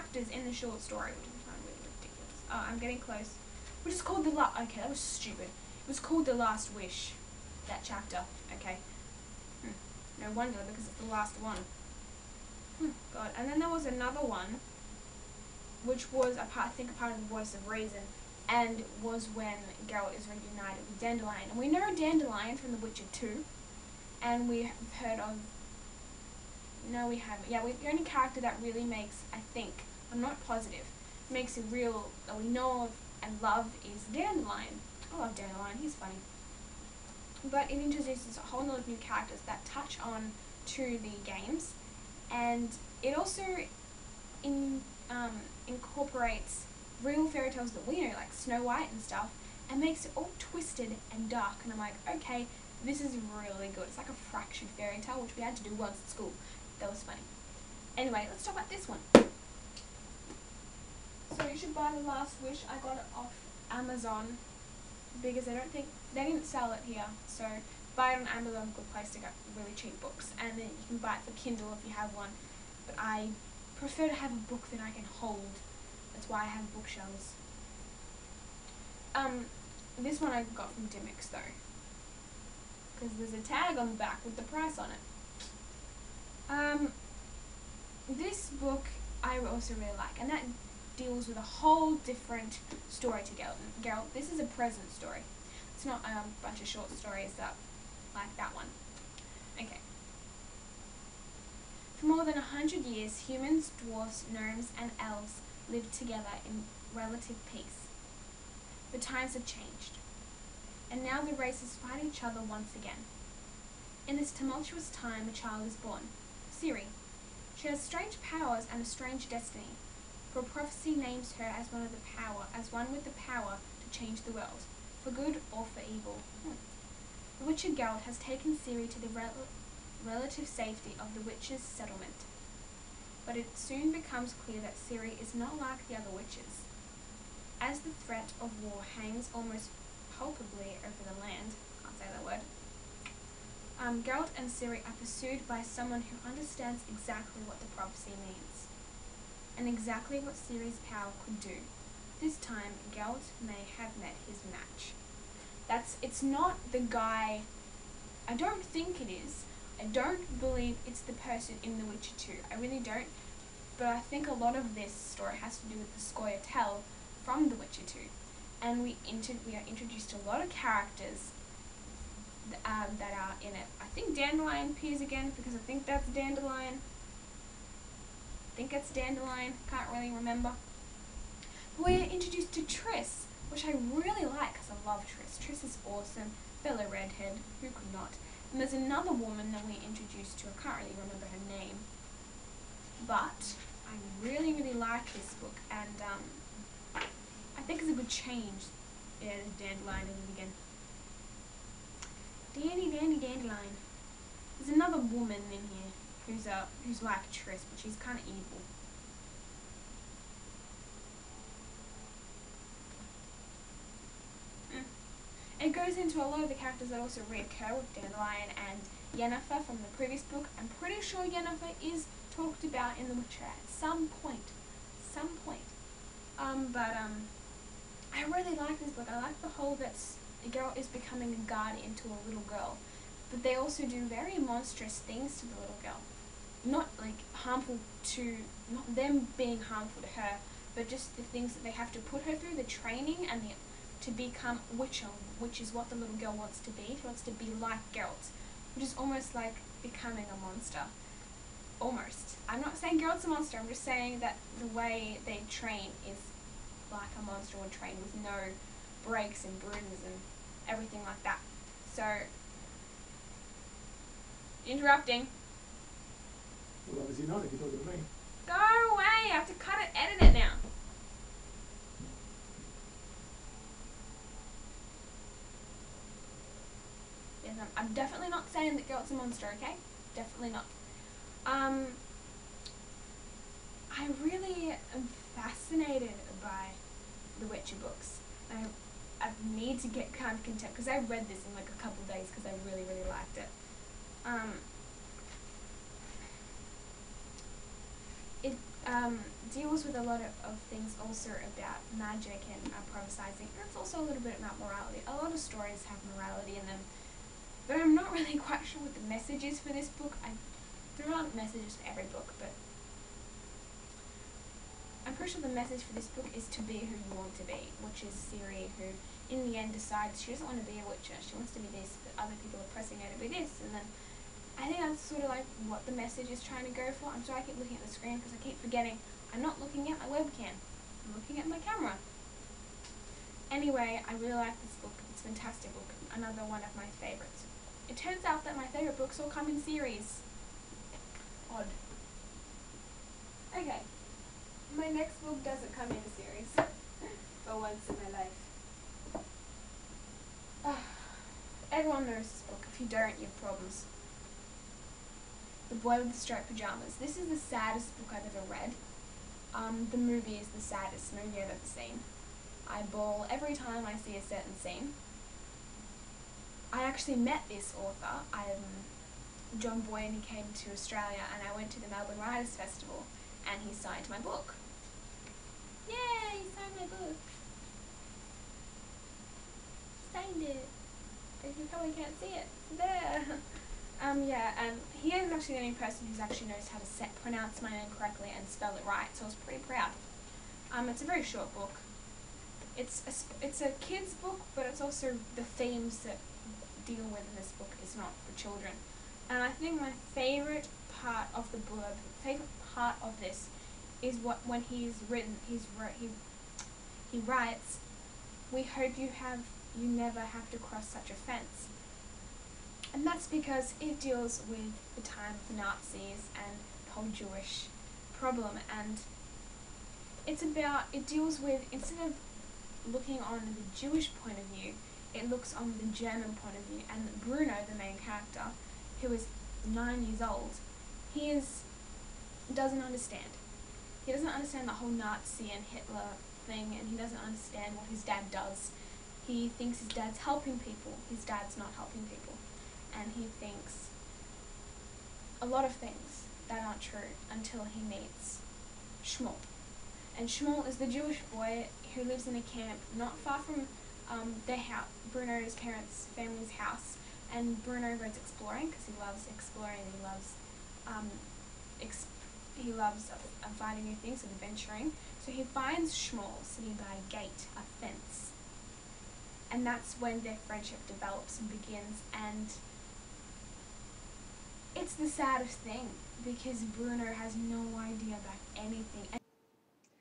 characters in the short story, which I find really ridiculous. Oh, I'm getting close. Which is called okay, that was stupid. It was called The Last Wish, that chapter. Okay. No wonder, because it's the last one. God. And then there was another one, which was I think a part of the Voice of Reason, and was when Geralt is reunited with Dandelion. And we know Dandelion from The Witcher 2, and we have heard of... No, we haven't. Yeah, the only character that really makes, I think, I'm not positive, makes it real, that we know of and love is Dandelion. I love Dandelion, he's funny. But it introduces a whole lot of new characters that touch on to the games, and it also incorporates real fairy tales that we know, like Snow White and stuff, and makes it all twisted and dark, and I'm like, okay, this is really good. It's like a fractured fairy tale, which we had to do once at school. That was funny. Anyway, let's talk about this one. So you should buy The Last Wish. I got it off Amazon because I don't think they didn't sell it here. So buy it on Amazon, good place to get really cheap books, and then you can buy it for Kindle if you have one. But I prefer to have a book that I can hold. That's why I have bookshelves. This one I got from Dimmicks though, because there's a tag on the back with the price on it. This book I also really like, and that deals with a whole different story to Geralt. This is a present story. It's not a bunch of short stories like that one. Okay. For more than 100 years, humans, dwarves, gnomes, and elves lived together in relative peace. But times have changed, and now the races fight each other once again. In this tumultuous time, a child is born, Ciri. She has strange powers and a strange destiny, for prophecy names her as one with the power to change the world, for good or for evil. The Witcher Geralt has taken Ciri to the relative safety of the witches' settlement, but it soon becomes clear that Ciri is not like the other witches. As the threat of war hangs almost palpably over the land, can't say that word, Geralt and Ciri are pursued by someone who understands exactly what the prophecy means, and exactly what Ciri's power could do. This time, Geralt may have met his match. It's not the guy, I don't think it is. I don't believe it's the person in The Witcher 2. I really don't. But I think a lot of this story has to do with the Scoia'tael from The Witcher 2. And we are introduced to a lot of characters that are in it. I think Dandelion appears again, because I think that's Dandelion. I think it's Dandelion. Can't really remember. We're introduced to Triss, which I really like because I love Triss. Triss is awesome. Fellow redhead. Who could not? And there's another woman that we're introduced to. I can't really remember her name. But I really, really like this book. And I think it's a good change. Yeah, there's Dandelion again. Dandelion. There's another woman in here who's like Triss, but she's kind of evil. It goes into a lot of the characters that also reoccur with Dandelion and Yennefer from the previous book. I'm pretty sure Yennefer is talked about in The Witcher at some point. I really like this book. I like the whole that Geralt is becoming a guardian to a little girl, but they also do very monstrous things to the little girl. Not like harmful to, not them being harmful to her, but just the things that they have to put her through, the training and to become Witcher, which is what the little girl wants to be. She wants to be like Geralt, which is almost like becoming a monster. Almost. I'm not saying Geralt's a monster, I'm just saying that the way they train is like a monster would train, with no breaks and bruises and everything like that. So, interrupting. Well, obviously not if you're talking to me. Go away! I have to cut it, edit it now. Yes, I'm definitely not saying that Geralt's a monster, okay? Definitely not. I really am fascinated by the Witcher books. I need to get kind of content, because I read this in like a couple of days because I really, really liked it. it deals with a lot of things also about magic and improvising, and it's also a little bit about morality. A lot of stories have morality in them, but I'm not really quite sure what the message is for this book. There aren't messages for every book, but I'm pretty sure the message for this book is to be who you want to be, which is Ciri, who in the end decides she doesn't want to be a witcher, she wants to be this, but other people are pressing her to be this, and then I think that's sort of like what the message is trying to go for. I'm sorry I keep looking at the screen because I keep forgetting I'm not looking at my webcam, I'm looking at my camera. Anyway, I really like this book. It's a fantastic book, another one of my favourites. It turns out that my favourite books all come in series. Odd. Okay, my next book doesn't come in a series for once in my life. Everyone knows this book. If you don't, you have problems. The Boy with the Striped Pyjamas. This is the saddest book I've ever read. The movie is the saddest movie I've ever seen. I bawl every time I see a certain scene. I actually met this author. John Boyne. He came to Australia and I went to the Melbourne Writers Festival and he signed my book. Yay, he signed my book. Signed it. You probably can't see it. There. Yeah, and he is actually the only person who actually knows how to pronounce my name correctly and spell it right, so I was pretty proud. It's a very short book. It's a kid's book, but it's also the themes that deal with in this book is not for children. And I think my favourite part of the blurb, favourite part of this, is when he writes, "We hope you never have to cross such a fence." And that's because it deals with the time of the Nazis and the whole Jewish problem, and it deals with, instead of looking on the Jewish point of view, it looks on the German point of view, and Bruno, the main character, who is 9 years old, doesn't understand. He doesn't understand the whole Nazi and Hitler thing, and he doesn't understand what his dad does. He thinks his dad's helping people. His dad's not helping people. And he thinks a lot of things that aren't true until he meets Shmuel. And Shmuel is the Jewish boy who lives in a camp not far from their house, Bruno's family's house. And Bruno goes exploring because he loves exploring. He loves finding new things and adventuring. So he finds Shmuel sitting by a gate, a fence. And that's when their friendship develops and begins, and it's the saddest thing because Bruno has no idea about anything.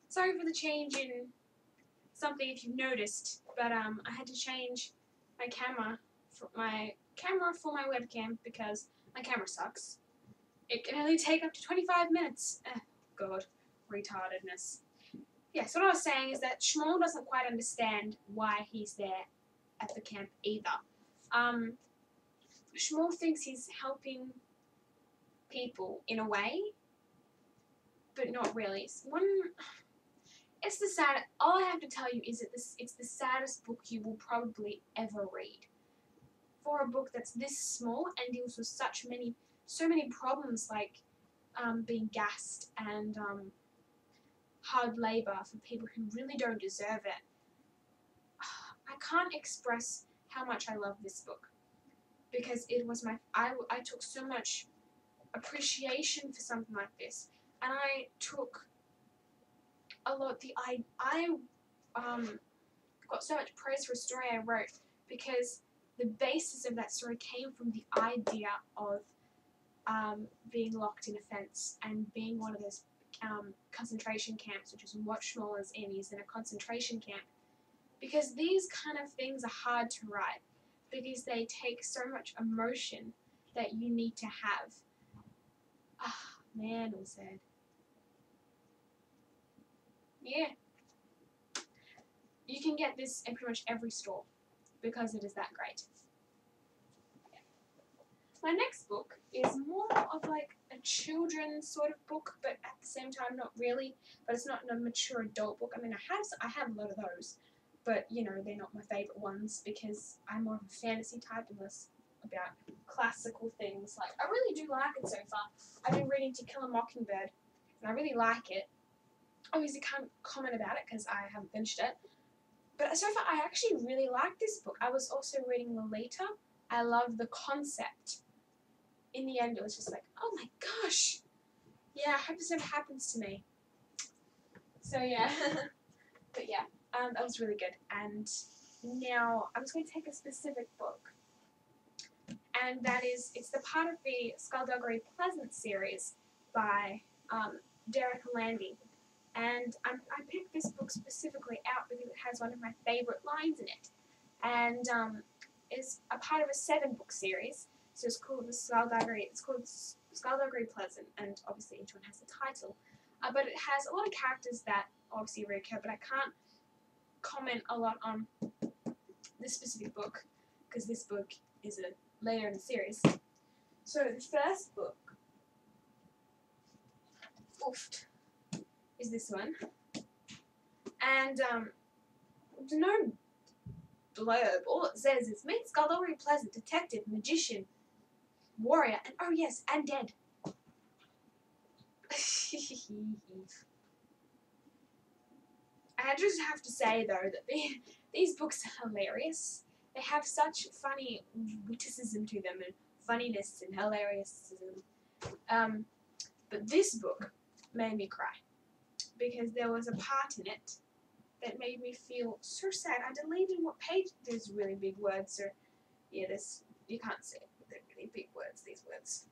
Sorry for the change in something if you've noticed, but I had to change my camera for my webcam because my camera sucks. It can only take up to 25 minutes. God, retardedness. Yes, what I was saying is that Shmuel doesn't quite understand why he's there at the camp either. Shmuel thinks he's helping people in a way, but not really. It's the sad. All I have to tell you is that it's the saddest book you will probably ever read. For a book that's this small and deals with so many problems like being gassed and hard labor for people who really don't deserve it. I can't express how much I love this book because it was I took so much appreciation for something like this, and I took a lot. I got so much praise for a story I wrote because the basis of that story came from the idea of being locked in a fence and being one of those concentration camps, which is what Shmuel is in. He's in a concentration camp. Because these kind of things are hard to write because they take so much emotion that you need to have. Ah, man, it was sad. Yeah. You can get this in pretty much every store because it is that great. My next book is more of like a children's sort of book, but at the same time not really. But it's not a mature adult book. I mean, I have a lot of those, but you know they're not my favourite ones because I'm more of a fantasy type and less about classical things. Like I really do like it so far. I've been reading To Kill a Mockingbird, and I really like it. Obviously can't comment about it because I haven't finished it. But so far, I actually really like this book. I was also reading Lolita. I love the concept. In the end, it was just like, oh my gosh. Yeah, I hope this never happens to me. So yeah. But yeah, that was really good. And now I'm just going to take a specific book. And that is, it's the part of the Skulduggery Pleasant series by Derek and Landy. And I picked this book specifically out because it has one of my favourite lines in it. And is a part of a 7-book series. So it's called Skulduggery Pleasant, and obviously each one has a title. But it has a lot of characters that obviously recur, but I can't comment a lot on this specific book because this book is later in the series. So the first book is this one. And there's no blurb. All it says is, meet Skulduggery Pleasant, detective, magician, warrior, and oh yes, and dead. I just have to say though that these books are hilarious. They have such funny witticism to them, and funniness and hilariousness. But this book made me cry because there was a part in it that made me feel so sad. I deleted what page. There's really big words, so yeah, you can't see it. They're really big words. These words.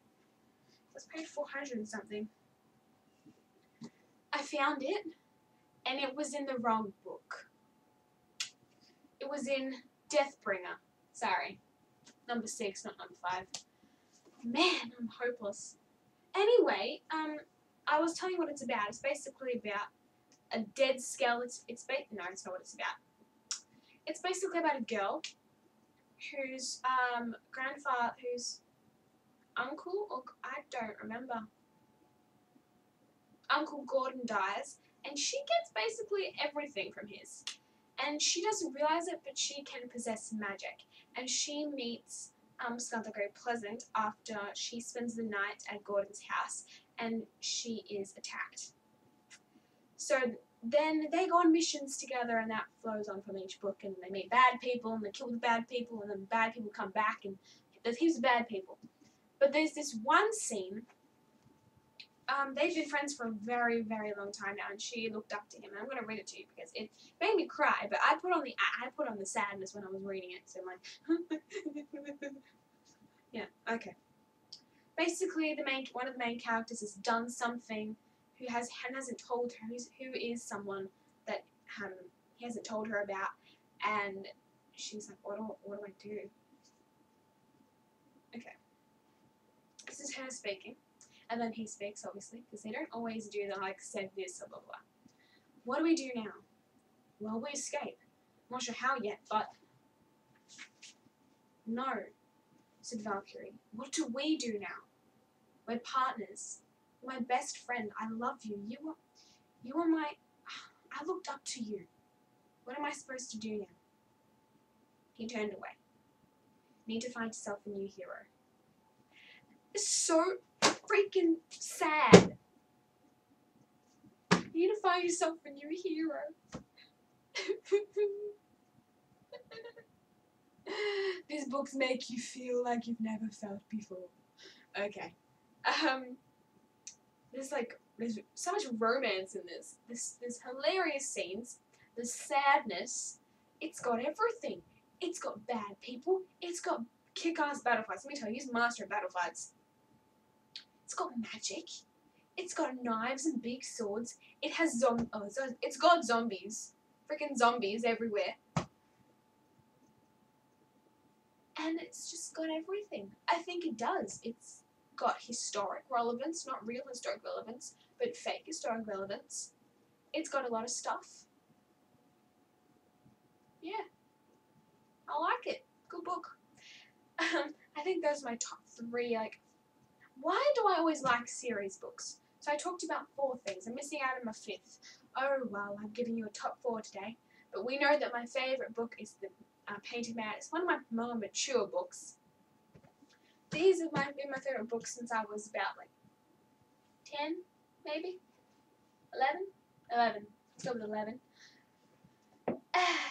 It was page 400 and something. I found it, and it was in the wrong book. It was in Deathbringer. Sorry, number 6, not number 5. Man, I'm hopeless. Anyway, I was telling you what it's about. It's basically about a dead skeleton. No, it's not what it's about. It's basically about a girl whose whose uncle, or I don't remember, Uncle Gordon dies, and she gets basically everything from his. And she doesn't realize it, but she can possess magic. And she meets Skulduggery Pleasant after she spends the night at Gordon's house, and she is attacked. So then they go on missions together, and that flows on from each book, and they meet bad people, and they kill the bad people, and then bad people come back, and there's heaps of bad people. But there's this one scene. They've been friends for a very, very long time now, and she looked up to him. And I'm going to read it to you because it made me cry. But I put on the sadness when I was reading it. So I'm like, yeah, okay. Basically, one of the main characters has done something who hasn't told her who is someone that he hasn't told her about, and she's like, what do I do? Okay, this is her speaking. And then he speaks, obviously, because they don't always do the, like, said this, or blah, blah, blah. What do we do now? Well, we escape. I'm not sure how yet, but... No, said Valkyrie. What do we do now? We're partners. You're my best friend. I love you. You are my... I looked up to you. What am I supposed to do now? He turned away. Need to find yourself a new hero. It's so freaking sad. You need to find yourself a new hero. These books make you feel like you've never felt before. Okay. There's so much romance in this. There's hilarious scenes. There's sadness. It's got everything. It's got bad people. It's got kick-ass battle fights. Let me tell you, he's master of battle fights. It's got magic. It's got knives and big swords. It has it's got zombies. Freaking zombies everywhere. And it's just got everything. I think it does. It's got historic relevance, not real historic relevance, but fake historic relevance. It's got a lot of stuff. Yeah. I like it. Good book. I think those are my top 3, why do I always like series books? So I talked about 4 things. I'm missing out on my 5th. Oh, well, I'm giving you a top 4 today. But we know that my favourite book is the Painted Man. It's one of my more mature books. These have been my favourite books since I was about, 10, maybe? 11? 11. Let's go with 11.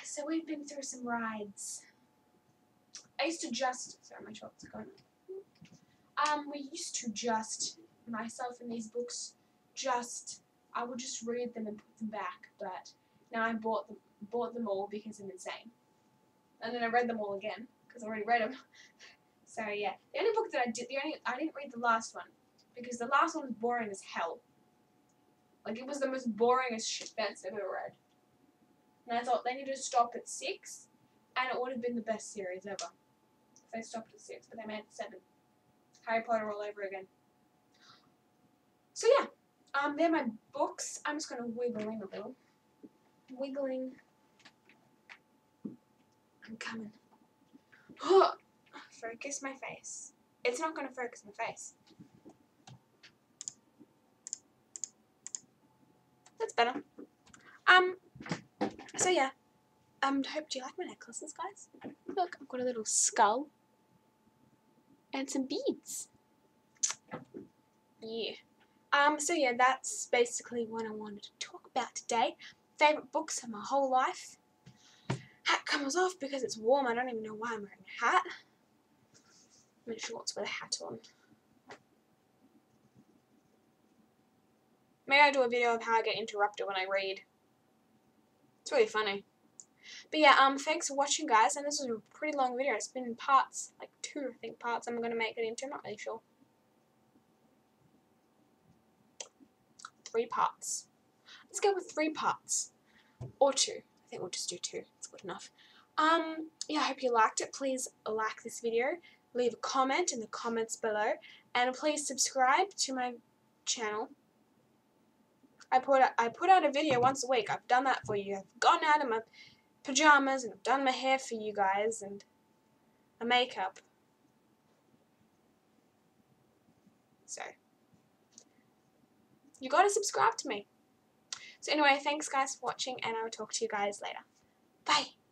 So we've been through some rides. I used to just, sorry, my shorts are going on. We used to just, myself and these books, I would just read them and put them back, but now I bought them all because I'm insane. And then I read them all again, because I already read them. So yeah, the only book that I didn't read the last one, because the last one was boring as hell. Like, it was the most boringest shit bets I've ever read. And I thought they needed to stop at 6, and it would have been the best series ever. If they stopped at 6, but they made it 7. Harry Potter all over again. So yeah, they're my books. I'm just gonna wiggling a little. Wiggling. I'm coming. Focus my face. It's not gonna focus my face. That's better. So yeah. Hope do you like my necklaces, guys? Look, I've got a little skull. And some beads. Yeah. So yeah, that's basically what I wanted to talk about today. Favourite books of my whole life. Hat comes off because it's warm. I don't even know why I'm wearing a hat. I'm in shorts with a hat on. Maybe I'll do a video of how I get interrupted when I read. It's really funny. But yeah, thanks for watching, guys. And this was a pretty long video. It's been in parts, like 2, I think, parts I'm going to make it into. I'm not really sure. 3 parts. Let's go with 3 parts. Or 2. I think we'll just do 2. It's good enough. Yeah, I hope you liked it. Please like this video. Leave a comment in the comments below. And please subscribe to my channel. I put out a video once a week. I've done that for you. I've gone out of my pajamas and I've done my hair for you guys and my makeup. So, you gotta subscribe to me. So anyway, thanks guys for watching and I'll talk to you guys later. Bye!